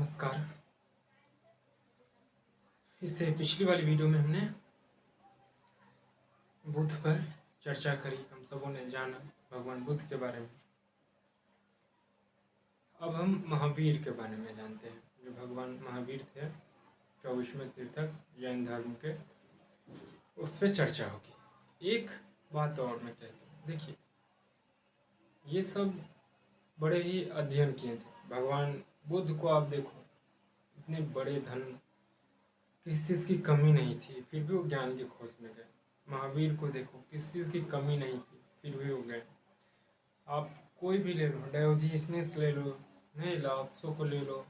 नमस्कार। इससे पिछली वाली वीडियो में हमने बुद्ध पर चर्चा करी, हम सबों ने जाना भगवान बुद्ध के बारे में। अब हम महावीर के बारे में जानते हैं, जो भगवान महावीर थे, 24वें तीर्थक जैन धर्म के, उस पर चर्चा होगी। एक बात और मैं कहता हूँ, देखिए ये सब बड़े ही अध्ययन किए थे। भगवान बुद्ध को आप देखो, इतने बड़े धन, किस चीज़ की कमी नहीं थी, फिर भी वो ज्ञान की खोज में गए। महावीर को देखो, किस चीज़ की कमी नहीं थी, फिर भी वो गए। आप कोई भी ले लो, डायोजनीस ले लो, नहीं लाओत्सो को ले लो,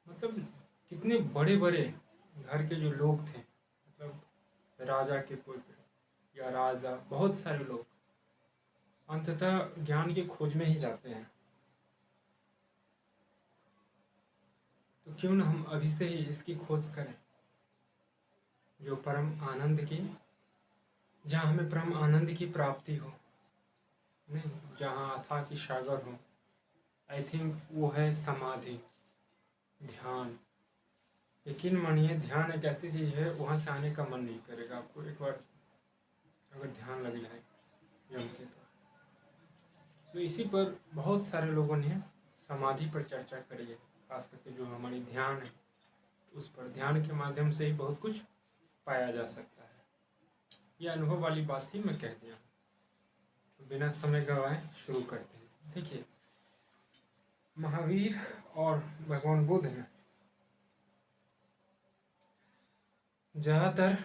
मतलब कितने बड़े बड़े घर के जो लोग थे, मतलब राजा के पुत्र या राजा, बहुत सारे लोग अंततः ज्ञान की खोज में ही जाते हैं। तो क्यों न हम अभी से ही इसकी खोज करें, जो परम आनंद की, जहाँ हमें परम आनंद की प्राप्ति हो, नहीं जहाँ अथाह की सागर हो। आई थिंक वो है समाधि, ध्यान। यकीन मानिए, ध्यान एक ऐसी चीज़ है, वहाँ से आने का मन नहीं करेगा आपको, एक बार अगर ध्यान लग जाए जम के। तो इसी पर बहुत सारे लोगों ने समाधि पर चर्चा करी है, खास करके जो हमारी ध्यान है उस पर। ध्यान के माध्यम से ही बहुत कुछ पाया जा सकता है। यह अनुभव वाली बात ही मैं कह दिया। तो बिना समय गवाए शुरू करते हैं। देखिए, महावीर और भगवान बुद्ध ने ज़्यादातर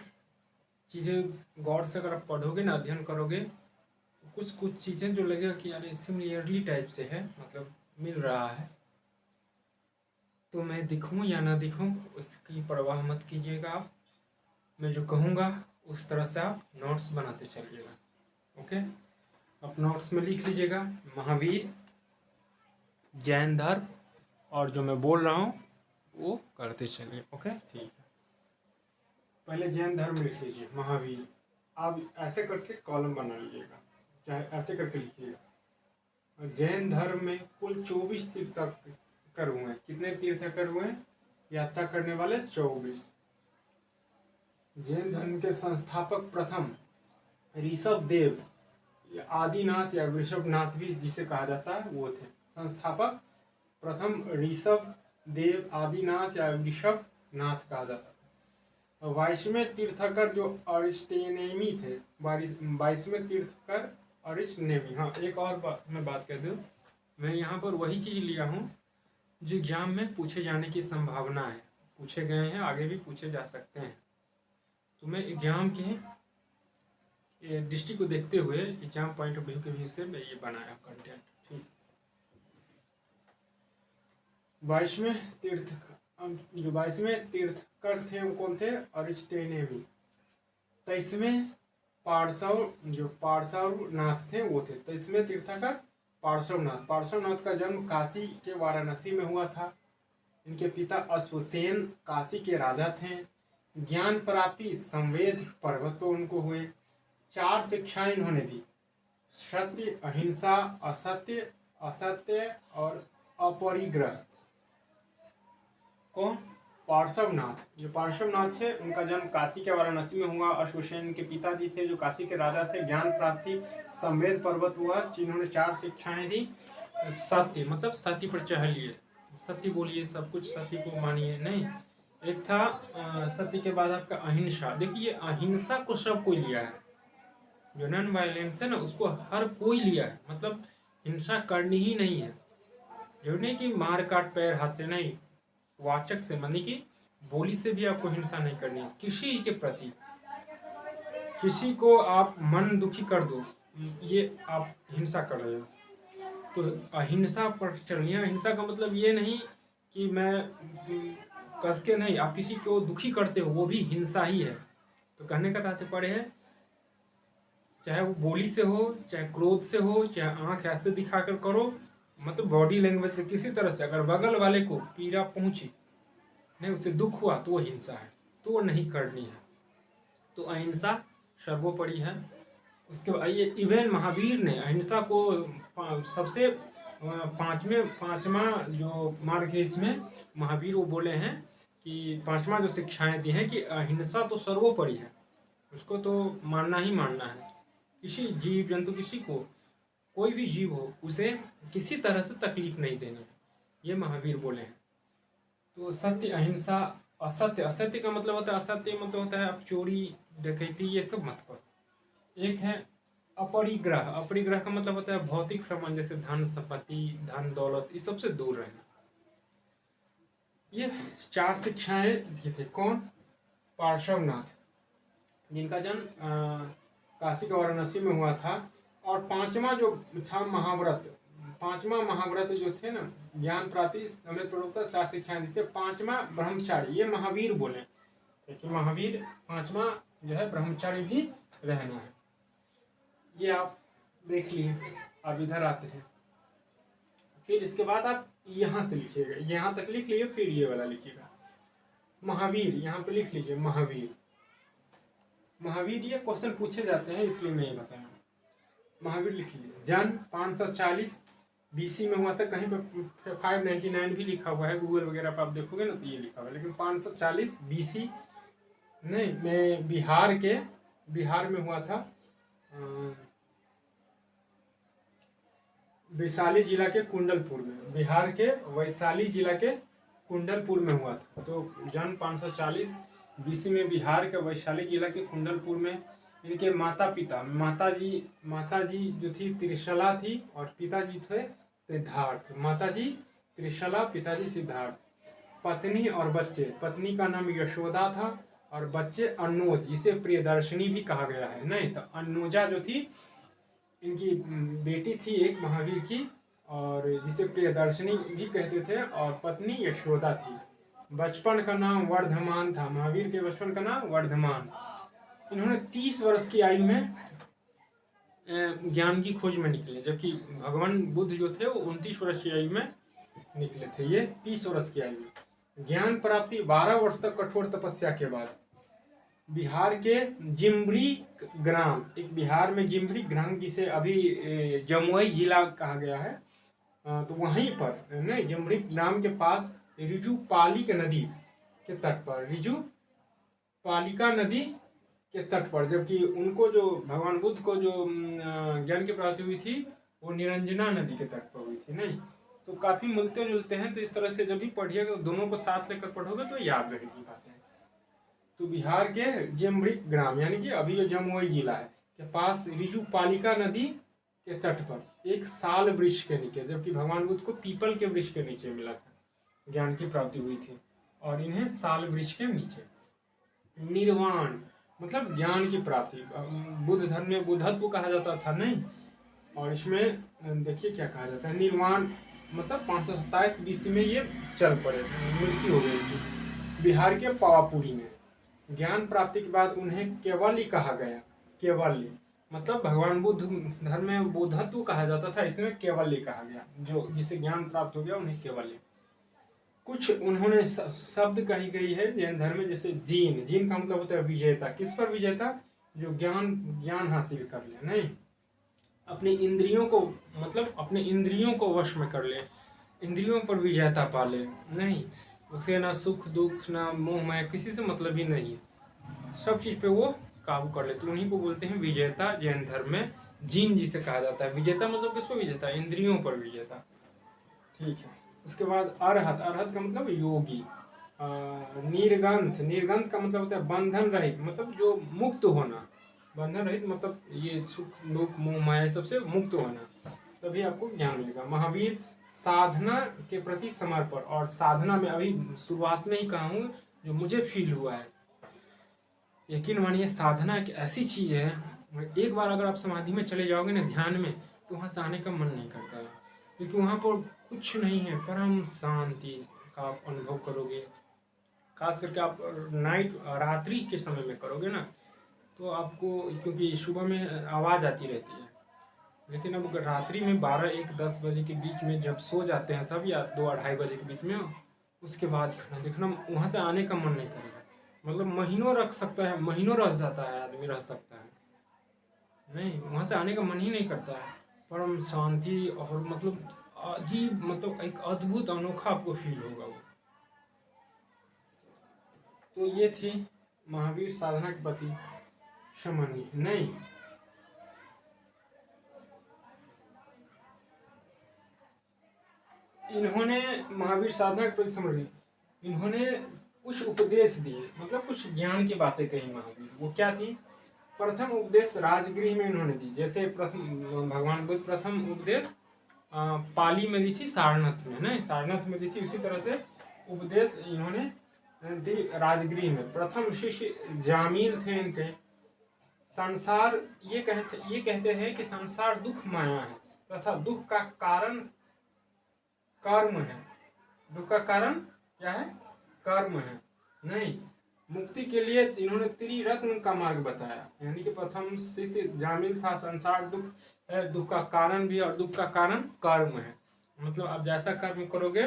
चीज़ें गौर से अगर आप पढ़ोगे ना, अध्ययन करोगे, तो कुछ चीज़ें जो लगेगा कि यार सिमिलरली टाइप से है, मतलब मिल रहा है। तो मैं दिखूं या ना दिखूं, उसकी परवाह मत कीजिएगा आप। मैं जो कहूँगा उस तरह से आप नोट्स बनाते चलिएगा। ओके, आप नोट्स में लिख लीजिएगा महावीर, जैन धर्म, और जो मैं बोल रहा हूँ वो करते चलिए। ओके, ठीक है। पहले जैन धर्म लिख लीजिए, महावीर। आप ऐसे करके कॉलम बना लीजिएगा, चाहे ऐसे करके लिखिएगा। जैन धर्म में कुल 24 तीर्थकर हुए। कितने तीर्थकर हुए? यात्रा करने वाले 24। जैन धर्म के संस्थापक प्रथम ऋषभ देव, आदिनाथ या वृषभनाथ भी जिसे कहा जाता है, वो थे संस्थापक प्रथम ऋषभ देव, आदिनाथ या वृषभनाथ कहा जाता था। 22वें तीर्थकर जो अरिस्टेनेमी थे, 22वें तीर्थकर अरिस्टेनेमी। हाँ, एक और मैं बात कर दूँ, मैं यहाँ पर वही चीज़ लिया हूँ जो एग्जाम में पूछे जाने की संभावना है, पूछे गए हैं, आगे भी पूछे जा सकते हैं। तो मैं एग्जाम के दृष्टि को देखते हुए, एग्जाम पॉइंट ऑफ व्यू के व्यू से मैं ये बनाया कंटेंट। ठीक, 22वें जो 22वें तीर्थकर थे वो कौन थे? अरिस्टेनेमी। 23वें जो पार्श्वनाथ थे वो थे 23वें तीर्थकर पार्श्वनाथ। पार्श्वनाथ का जन्म काशी के वाराणसी में हुआ था। इनके पिता अश्वसेन काशी के राजा थे। ज्ञान प्राप्ति संवेद पर्वत पर उनको हुए। 4 शिक्षाएं इन्होंने दी: सत्य, अहिंसा, असत्य और अपरिग्रह। कौन? पार्श्वनाथ। जो पार्श्वनाथ थे उनका जन्म काशी के वाराणसी में हुआ। अश्वसेन के पिताजी थे जो काशी के राजा थे। ज्ञान प्राप्ति संवेद पर्वत हुआ, जिन्होंने 4 शिक्षाएं दी। सत्य मतलब सत्य पर चढ़िए, सत्य बोलिए, सब कुछ सत्य को मानिए, नहीं। एक था सत्य के बाद आपका अहिंसा। देखिए, अहिंसा को सब कोई लिया है, जो नॉन वायलेंस है ना, उसको हर कोई लिया है। मतलब हिंसा करनी ही नहीं है, जो नहीं कि मार काट पैर हाथ से, नहीं, वाचक से, मानी कि बोली से भी आपको हिंसा नहीं करनी है किसी के प्रति। किसी को आप मन दुखी कर दो, ये आप हिंसा कर रहे हो। तो अहिंसा पर चलनी है। अहिंसा का मतलब ये नहीं कि मैं कस के, नहीं, आप किसी को दुखी करते हो, वो भी हिंसा ही है। तो कहने का तात्पर्य है, चाहे वो बोली से हो, चाहे क्रोध से हो, चाहे आंख ऐसे दिखाकर करो, मतलब बॉडी लैंग्वेज से, किसी तरह से अगर बगल वाले को पीड़ा पहुंची, नहीं, उसे दुख हुआ, तो वो हिंसा है, तो वो नहीं करनी है। तो अहिंसा सर्वोपरि है। उसके बाद ये इवन महावीर ने अहिंसा को सबसे पांचवा जो मार्ग है इसमें महावीर वो बोले हैं कि पांचवा जो शिक्षाएं दी हैं कि अहिंसा तो सर्वोपरि है, उसको तो मानना ही मानना है। किसी जीव जंतु किसी को कोई भी जीव हो उसे किसी तरह से तकलीफ नहीं देनी है, ये महावीर बोले हैं। तो सत्य अहिंसा असत्य, असत्य का मतलब होता है, असत्य मतलब होता है आप चोरी डकैती ये सब मत करो। एक है अपरिग्रह, अपरिग्रह का मतलब होता है भौतिक संबंध जैसे धन संपत्ति धन दौलत इस सबसे दूर रहना। ये 4 शिक्षाएं दिए थे कौन? पार्श्वनाथ, जिनका जन्म काशी के वाराणसी में हुआ था। और पांचवा जो था महाव्रत, पांचवा महाव्रत जो थे ना ज्ञान प्राप्ति समय प्रवक्ता 4 शिक्षाएं दी थे। पांचवा ब्रह्मचारी, ये महावीर बोले कि महावीर पांचवा जो है ब्रह्मचारी भी रहना है। ये आप देख लिए। अब इधर आते हैं, फिर इसके बाद आप यहाँ से लिखिएगा, यहाँ तक लिख लीजिए, फिर ये वाला लिखिएगा महावीर, यहाँ पे लिख लीजिए महावीर। महावीर ये क्वेश्चन पूछे जाते हैं इसलिए मैं ये बताया। महावीर लिख लीजिए। जन्म 540 BC में हुआ था, कहीं पे 599 भी लिखा हुआ है, गूगल वगैरह पर आप देखोगे ना तो ये लिखा हुआ है, लेकिन 540 BC नहीं, मैं बिहार में हुआ था, वैशाली जिला के कुंडलपुर में, बिहार के वैशाली जिला के कुंडलपुर में हुआ था। तो जन्म 540 BC में बिहार के वैशाली जिला के कुंडलपुर में। इनके माता जी जो थी त्रिशला थी और पिताजी थे सिद्धार्थ। माता जी त्रिशला, पिताजी सिद्धार्थ। पत्नी और बच्चे, पत्नी का नाम यशोदा था और बच्चे अन्नोज, जिसे प्रियदर्शनी भी कहा गया है। नहीं तो अन्नोजा जो थी इनकी बेटी थी एक महावीर की, और जिसे प्रियदर्शनी भी कहते थे, और पत्नी यशोदा थी। बचपन का नाम वर्धमान था, महावीर के बचपन का नाम वर्धमान। इन्होंने 30 वर्ष की आयु में ज्ञान की खोज में निकले, जबकि भगवान बुद्ध जो थे वो 29 वर्ष की आयु में निकले थे, ये 30 वर्ष की आयु में। ज्ञान प्राप्ति 12 वर्ष तक कठोर तपस्या के बाद बिहार के जिमरी ग्राम, एक बिहार में जिमरी ग्राम जिसे अभी जमुई जिला कहा गया है, तो वहीं पर नहीं जिमरी ग्राम के पास रिजुपालिका नदी के तट पर, रिजुपालिका नदी के तट पर, जबकि उनको जो भगवान बुद्ध को जो ज्ञान की प्राप्ति हुई थी वो निरंजना नदी के तट पर हुई थी। नहीं तो काफी मिलते जुलते हैं, तो इस तरह से जब भी पढ़िएगा तो दोनों को साथ लेकर पढ़ोगे तो याद रहेगी बातें। तो बिहार के जिमरी ग्राम यानी कि अभी जो जमुई जिला है के पास रिजुपालिका नदी के तट पर एक साल वृक्ष के नीचे, जबकि भगवान बुद्ध को पीपल के वृक्ष के नीचे मिला था, ज्ञान की प्राप्ति हुई थी, और इन्हें साल वृक्ष के नीचे। निर्वाण मतलब ज्ञान की प्राप्ति, बुद्ध धर्म में बुद्धत्व कहा जाता था नहीं, और इसमें देखिए क्या कहा जाता है, निर्वाण मतलब 527 BC में ये चल पड़े, मृत्यु हो गई थी बिहार के पावापुरी में। ज्ञान प्राप्ति के बाद उन्हें केवली कहा गया। केवली मतलब भगवान बुद्ध धर्म में बुद्धत्व कहा जाता था, इसमें केवली कहा गया, जो जिसे ज्ञान प्राप्त हो गया उन्हें केवली। कुछ उन्होंने शब्द कही गई है जैन धर्म में, जैसे जीन का मतलब होता है विजेता। किस पर विजेता? जो ज्ञान हासिल कर ले, नहीं अपने इंद्रियों को, मतलब अपने इंद्रियों को वश में कर ले, इंद्रियों पर विजेता पा ले, नहीं उसे ना सुख दुख ना मोह माया किसी से मतलब ही नहीं, सब चीज पे वो काबू कर ले, तो उन्हीं को बोलते हैं विजेता। जैन धर्म में जीन जिसे कहा जाता है। विजेता मतलब किस पर विजेता? इंद्रियों पर विजेता। ठीक है। उसके बाद अरहत, अरहत का मतलब योगी। निर्गंथ का मतलब होता है बंधन रहित, मतलब जो मुक्त होना। बंधन रहित मतलब ये सुख दुख मोह माया सबसे मुक्त होना, तभी आपको ज्ञान मिलेगा। महावीर साधना के प्रति समर्पण, और साधना में अभी शुरुआत में ही कहा हूँ जो मुझे फील हुआ है, यकीन मानिए साधना एक ऐसी चीज है, एक बार अगर आप समाधि में चले जाओगे ना, ध्यान में, तो वहाँ से आने का मन नहीं करता है, क्योंकि वहाँ पर कुछ नहीं है, परम शांति का आप अनुभव करोगे। खास करके आप रात्रि के समय में करोगे ना, तो आपको, क्योंकि सुबह में आवाज़ आती रहती है, लेकिन अब रात्रि में 12-1-10 बजे के बीच में जब सो जाते हैं सब, या 2-2:30 बजे के बीच में, उसके बाद खाना देखना, वहाँ से आने का मन नहीं करेगा। मतलब महीनों रख सकता है, महीनों रह जाता है आदमी, रह सकता है, नहीं वहाँ से आने का मन ही नहीं करता है। परम शांति, और मतलब अजीब, मतलब एक अद्भुत अनोखा आपको फील होगा वो। तो ये थी महावीर साधना के प्रति शमनी। नहीं, इन्होंने महावीर साधना के प्रति समर्पित, इन्होंने कुछ उपदेश दिए, मतलब कुछ ज्ञान की बातें कही महावीर। वो क्या थी? प्रथम उपदेश राजगृह में इन्होंने दी। जैसे प्रथम भगवान बुद्ध प्रथम उपदेश पाली में दी थी, सारनाथ में, नहीं सारनाथ में दी थी, उसी तरह से उपदेश इन्होंने दी राजगृह में। प्रथम शिष्य जामील थे इनके। संसार, ये कहते हैं कि संसार दुख माया है तथा दुख का कारण कर्म है। दुख का कारण क्या है? कर्म है। नहीं, मुक्ति के लिए इन्होंने त्रिरत्न का मार्ग बताया। यानी कि प्रथम शिष्य जामिल था, संसार दुख है, दुख का कारण भी, और दुख का कारण कर्म है। मतलब आप जैसा कर्म करोगे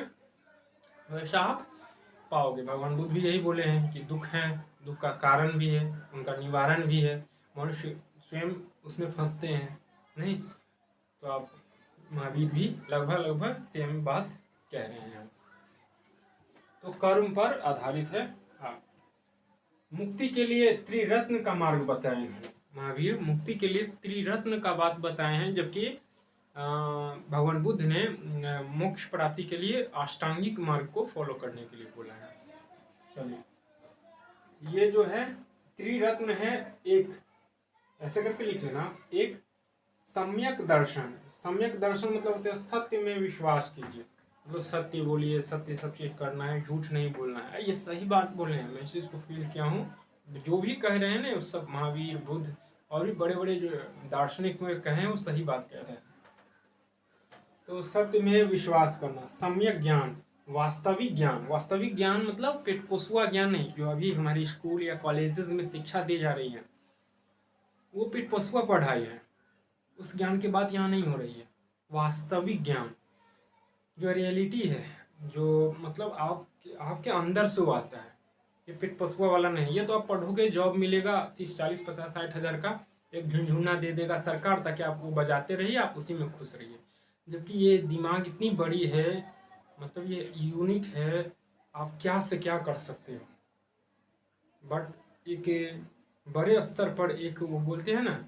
वैसा आप पाओगे। भगवान बुद्ध भी यही बोले हैं कि दुख है, दुख का कारण भी है, उनका निवारण भी है। मनुष्य स्वयं उसमें फंसते हैं। नहीं, तो आप महावीर भी लगभग सेम बात कह रहे हैं। तो कर्म पर आधारित है। हाँ, मुक्ति के लिए त्रिरत्न का मार्ग बताए हैं महावीर। मुक्ति के लिए त्रिरत्न का बात बताए हैं, जबकि भगवान बुद्ध ने मोक्ष प्राप्ति के लिए अष्टांगिक मार्ग को फॉलो करने के लिए बोला है। चलिए, ये जो है त्रिरत्न है, एक ऐसे करके लिख लेना। एक सम्यक दर्शन। सम्यक दर्शन मतलब होता है सत्य में विश्वास कीजिए, मतलब सत्य बोलिए, सत्य सब चीज करना है, झूठ नहीं बोलना है। ये सही बात बोले हैं, मैं इस चीज को फील किया हूँ। जो भी कह रहे हैं ना, उस सब महावीर, बुद्ध और भी बड़े बड़े जो दार्शनिक हुए कहे, वो सही बात कह रहे हैं। तो सत्य में विश्वास करना, सम्यक ज्ञान, वास्तविक ज्ञान। वास्तविक ज्ञान मतलब पेट पोसुआ ज्ञान नहीं, जो अभी हमारे स्कूल या कॉलेजेस में शिक्षा दी जा रही है, वो पेट पोसुआ पढ़ाई है। उस ज्ञान की बात यहाँ नहीं हो रही है। वास्तविक ज्ञान जो रियलिटी है, जो मतलब आपके अंदर से वो आता है। ये पेट पसुआ वाला नहीं। ये तो आप पढ़ोगे, जॉब मिलेगा 30, 40, 50, 60 हज़ार का, एक झुनझुना दे देगा सरकार ताकि आप वो बजाते रहिए, आप उसी में खुश रहिए। जबकि ये दिमाग इतनी बड़ी है, मतलब ये यूनिक है, आप क्या से क्या कर सकते हो। बट एक बड़े स्तर पर एक वो बोलते हैं ना,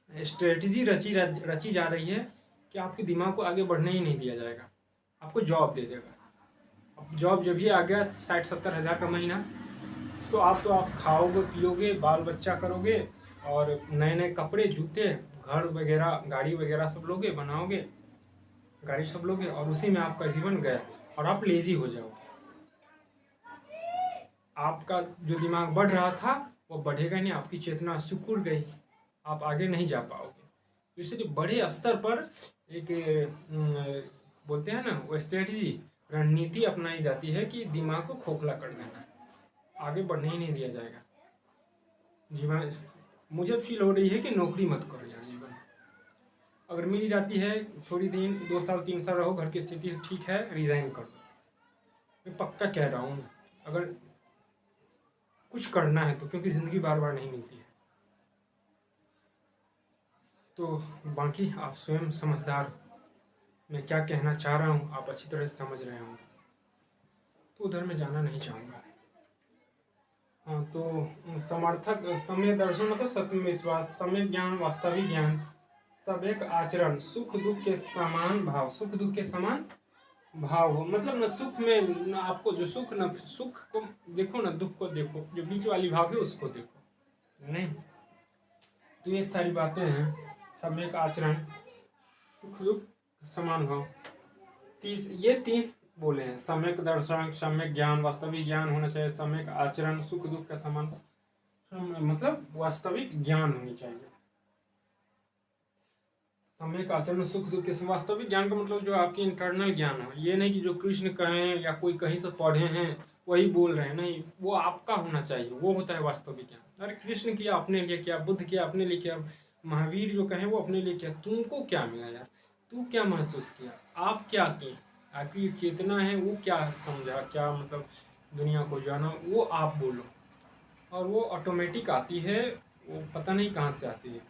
स्ट्रेटजी रची जा रही है कि आपके दिमाग को आगे बढ़ने ही नहीं दिया जाएगा, आपको जॉब दे देगा। अब जॉब जब भी आ गया 60-70 हज़ार का महीना, तो आप खाओगे, पियोगे, बाल बच्चा करोगे, और नए नए कपड़े, जूते, घर वगैरह, गाड़ी वगैरह सब लोगे, बनाओगे, गाड़ी सब लोगे, और उसी में आपका जीवन गया, और आप लेजी हो जाओगे। आपका जो दिमाग बढ़ रहा था वो बढ़ेगा नहीं, आपकी चेतना सिकुड़ गई, आप आगे नहीं जा पाओगे। इसलिए बड़े स्तर पर एक बोलते हैं ना, वो स्ट्रेटजी, रणनीति अपनाई जाती है कि दिमाग को खोखला कर देना, आगे बढ़ने ही नहीं दिया जाएगा। जीवन, मुझे फील हो रही है कि नौकरी मत करो यार। जीवन अगर मिल जाती है, थोड़ी दिन, 2 साल 3 साल रहो, घर की स्थिति ठीक है, रिजाइन कर दो। मैं पक्का कह रहा हूँ, अगर कुछ करना है तो, क्योंकि ज़िंदगी बार बार नहीं मिलती है। तो बाकी आप स्वयं समझदार, मैं क्या कहना चाह रहा हूँ आप अच्छी तरह से समझ रहे होंगे, तो उधर मैं जाना नहीं चाहूँगा। हाँ, तो समर्थक, समय दर्शन मतलब सत्य में विश्वास, समय ज्ञान, वास्तविक ज्ञान, सब एक आचरण, सुख दुख के समान भाव। सुख दुख के समान भाव हो, मतलब न सुख में न आपको जो सुख, न सुख को देखो न दुख को देखो, जो बीच वाली भाव है उसको देखो। नहीं, तो ये सारी बातें हैं, सब एक आचरण, सुख दुख समान भाव। ये 3 बोले हैं, सम्यक दर्शन, सम्यक ज्ञान, वास्तविक ज्ञान होना चाहिए, सम्यक आचरण, सुख दुख का समान, मतलब वास्तविक ज्ञान होनी चाहिए। सम्यक आचरण, सुख दुख के वास्तविक ज्ञान का मतलब जो आपकी इंटरनल ज्ञान हो, ये नहीं कि जो कृष्ण कहें या कोई कहीं से पढ़े हैं वही बोल रहे हैं, नहीं, वो आपका होना चाहिए, वो होता है वास्तविक ज्ञान। अरे कृष्ण किया अपने लिए किया, बुद्ध किया अपने लिए किया, महावीर जो कहें वो अपने लिए किया, तुमको क्या मिला यार? तू क्या महसूस किया? आप क्या किए? आपकी चेतना है वो क्या समझा, क्या मतलब दुनिया को जाना, वो आप बोलो। और वो ऑटोमेटिक आती है, वो पता नहीं कहाँ से आती है,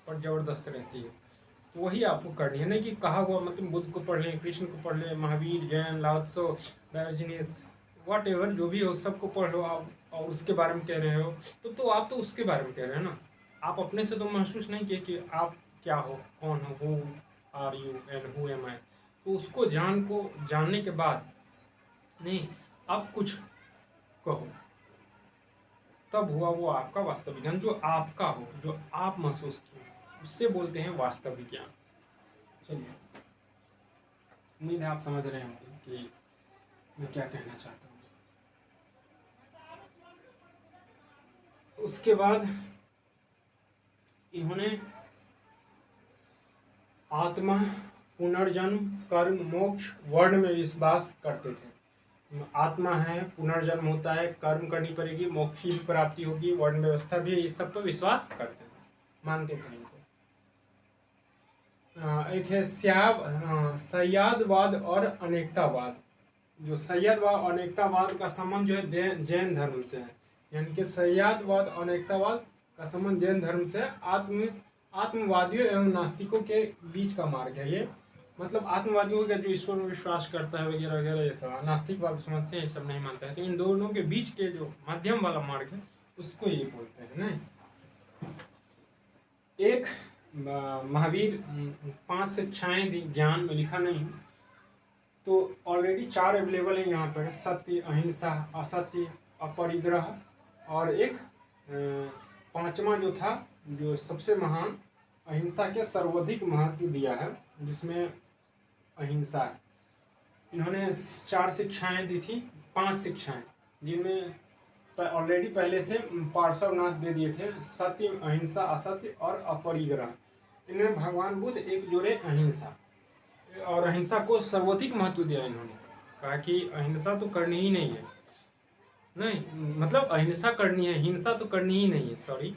पर ज़बरदस्त रहती है। तो वही आपको करनी है, नहीं कि कहा हुआ मतलब बुद्ध को पढ़ लें, कृष्ण को पढ़ लें, महावीर, जैन, लाओ त्सो, डायोजनीस, वॉट एवर जो भी हो सबको पढ़ लो आप, और उसके बारे में कह रहे हो तो आप तो उसके बारे में कह रहे हो ना। आप अपने से तो महसूस नहीं किए कि आप क्या हो, कौन हो, who are you and who am I. तो उसको जानने के बाद नहीं आप कुछ कहो, तब हुआ वो आपका वास्तविक ज्ञान, जो आपका हो, जो आप महसूस किए, उससे बोलते हैं वास्तविक ज्ञान। चलिए, उम्मीद है आप समझ रहे होंगे कि मैं क्या कहना चाहता हूँ। उसके बाद इन्होंने आत्मा, पुनर्जन्म, कर्म, मोक्ष, वर्ण में विश्वास करते थे। आत्मा है, पुनर्जन्म होता है, कर्म करनी पड़ेगी, मोक्ष की प्राप्ति होगी, वर्ण व्यवस्था भी है, इस सब पर विश्वास करते थे, मानते थे इनको। एक है सय्यादवाद और अनेकतावाद। जो सय्यादवाद अनेकतावाद का संबंध जो है जैन धर्म से है, यानी कि सय्यादवाद अनेकतावाद का संबंध जैन धर्म से आत्मवादियों एवं नास्तिकों के बीच का मार्ग है ये। मतलब आत्मवादियों का जो ईश्वर में विश्वास करता है वगैरह वगैरह ये सब, नास्तिकवाद समझते हैं, ये सब नहीं मानता है। तो इन दोनों के बीच के जो मध्यम वाला मार्ग है उसको ये बोलते हैं। नहीं, एक महावीर 5 शिक्षाएं दी, ज्ञान में लिखा नहीं तो ऑलरेडी 4 अवेलेबल है यहाँ पर, सत्य, अहिंसा, असत्य, अपरिग्रह, और एक 5वां जो था, जो सबसे महान, अहिंसा के सर्वाधिक महत्व दिया है, जिसमें अहिंसा है। इन्होंने 4 शिक्षाएं दी थी, 5 शिक्षाएं, जिनमें ऑलरेडी पहले से पार्श्वनाथ दे दिए थे, सत्य, अहिंसा, असत्य और अपरिग्रह। इनमें भगवान बुद्ध एक जोड़े अहिंसा, और अहिंसा को सर्वाधिक महत्व दिया इन्होंने। कहा कि अहिंसा तो करनी ही नहीं है, नहीं मतलब अहिंसा करनी है, हिंसा तो करनी ही नहीं है, सॉरी।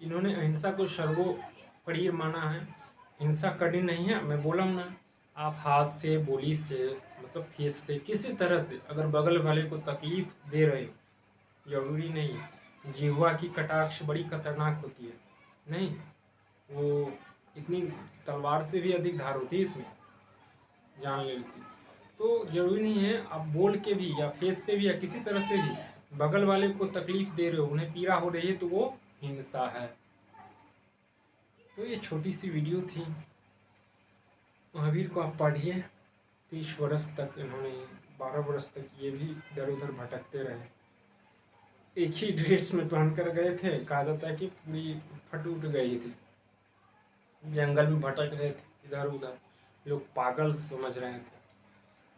इन्होंने अहिंसा को सर्वोपरि माना है, हिंसा करनी नहीं है। मैं बोला हूँ ना, आप हाथ से, बोली से, मतलब फेस से, किसी तरह से अगर बगल वाले को तकलीफ दे रहे हो, जरूरी नहीं है। जिह्वा की कटाक्ष बड़ी खतरनाक होती है, नहीं वो इतनी तलवार से भी अधिक धार होती है, इसमें जान ले लेती। तो जरूरी नहीं है आप बोल के भी या फेस से भी या किसी तरह से भी बगल वाले को तकलीफ दे रहे हो, उन्हें पीड़ा हो रही है, तो वो हिंसा है। तो ये छोटी सी वीडियो थी। महावीर को आप पढ़िए। 30 वर्ष तक इन्होंने, 12 वर्ष तक ये भी इधर उधर भटकते रहे। एक ही ड्रेस में पहनकर गए थे, कहा जाता है कि पूरी फट उठ गई थी, जंगल में भटक रहे थे इधर उधर, लोग पागल समझ रहे थे,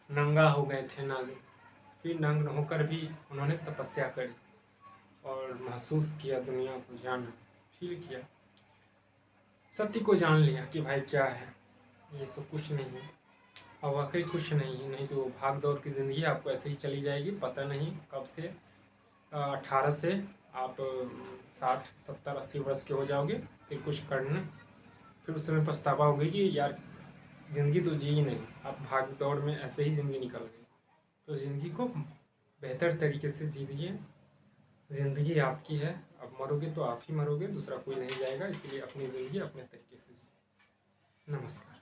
नंगा हो गए थे नागे। फिर नंग होकर भी उन्होंने तपस्या करी और महसूस किया, दुनिया को जाना, फील किया, सत्य को जान लिया कि भाई क्या है, ये सब कुछ नहीं है, और वाकई कुछ नहीं है। नहीं तो भाग दौड़ की ज़िंदगी आपको ऐसे ही चली जाएगी, पता नहीं कब से 18 से आप 60, 70, 80 वर्ष के हो जाओगे, फिर कुछ करना, फिर उस समय पछतावा होगी कि यार ज़िंदगी तो जी ही नहीं, आप भाग दौड़ में ऐसे ही ज़िंदगी निकल गई। तो ज़िंदगी को बेहतर तरीके से जीजिए, ज़िंदगी आपकी है, अब मरोगे तो आप ही मरोगे, दूसरा कोई नहीं जाएगा, इसलिए अपनी ज़िंदगी अपने तरीके से जिए। नमस्कार।